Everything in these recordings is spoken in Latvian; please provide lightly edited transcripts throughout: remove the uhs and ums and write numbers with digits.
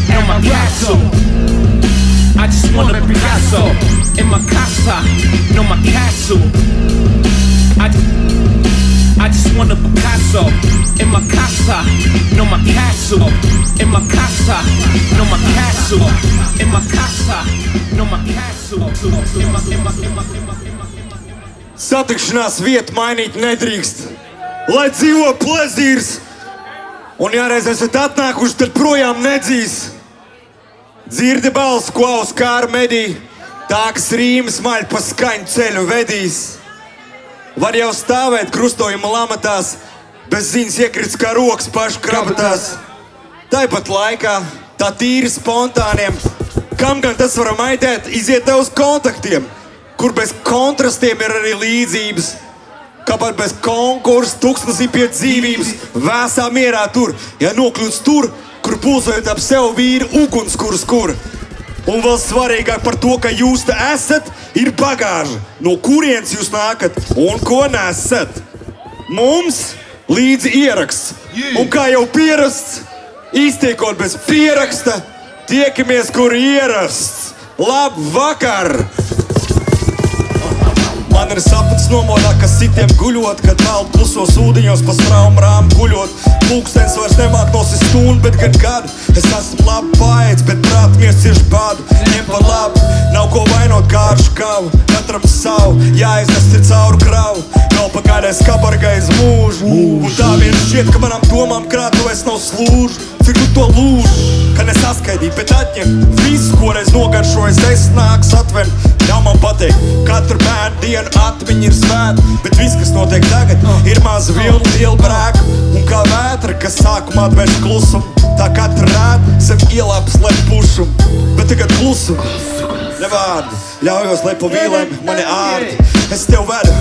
no my castle. I just want a Picasso in my casa, no my castle. I just want a Picasso in my casa, no my castle. In my casa, no my castle. In my casa, no my castle. Satikšanās vietu mainīt nedrīkst, lai dzīvo plezīrs. Un ja reiz esat atnākuši, tad projām nedzīs. Dzirdi balss, ko uz kāra medī, tā, kas rīmas maļ pa skaņu ceļu vedīs. Var jau stāvēt krustojuma lamatās, bez ziņas iekrits kā rokas pašu krabatās. Tāpat laikā, tā tīri spontāniem, kam gan tas varam aitēt, iziet tev uz kontaktiem, kur bez kontrastiem ir arī līdzības. Kāpat bez konkursa tuksnesī pie dzīvības, vēsā mierā tur, ja nokļūst tur, kur pulsojot ap sev vīri ugunskurs kur. Un vēl svarīgāk par to, ka jūs te esat, ir bagāža, no kurienes jūs nākat un ko nesat. Mums līdzi ieraksts, un kā jau pierasts, iztiekot bez pieraksta, tiekamies, kur ierasts. Labvakar! Man ir sapnis nomodā, ka sitiem guļot, kad vēl klusos ūdiņos pa straumrām guļot. Pulkstens vairs nemāk nosist stundu, bet gan gadu. Es esmu labi paēdis, bet prātmies cieši badu. Ņem par labu, nav ko vainot kāršu kavu. Katram savu, jāiznest ir cauru kravu. Vēl pagaidais kabargais mūžu. Un tā vien šķiet, ka manam domām krātuvēs nav slūžu. Cik tu to lūžu, ka nesaskaidīt, bet atņem visu, ko reiz nogaršojas, es nāks atvem. Ļauj man pateikt, katru bērnu dienu atmiņa ir svēta, bet viss, kas notiek tagad, ir maza vilna liela brēka. Un kā vētra, kas sākumā atvērš klusumu, tā katra rēta sev ielāpas lep pušumu. Bet tagad klusumu, ne vārdi, ļaujos, lai pa vīlēm mani ārdi. Es tev vedu,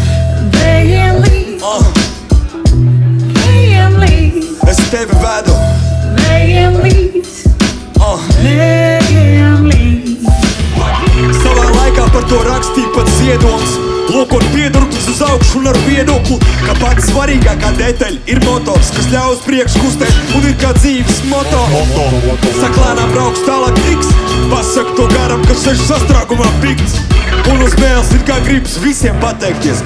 es tevi vedu, savā laikā par to rakstīja pat Ziedonis. Lokot piedurklis uz augšu un ar viedokli, ka pats svarīgākā detaļa ir motors, kas ļauj uz priekšu kustēt un ir kā dzīves moto. Saklēnām brauks tālāk tiks, pasak to garam, kas sež sastrāgumā pikts. Un uz mēles ir kā gribas visiem pateikties.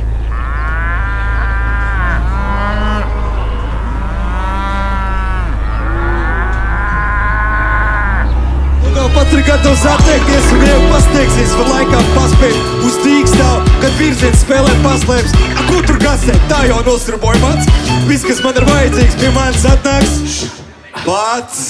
Pats ir gatavs atteikties un jau pasteigsies, var laikā paspēt uz tīkstāv, kad virziens spēlē paslēps. Ko tur gasēt? Tā jau nostraboja mans. Viss, kas man ir vajadzīgs, pie manis atnāks pats.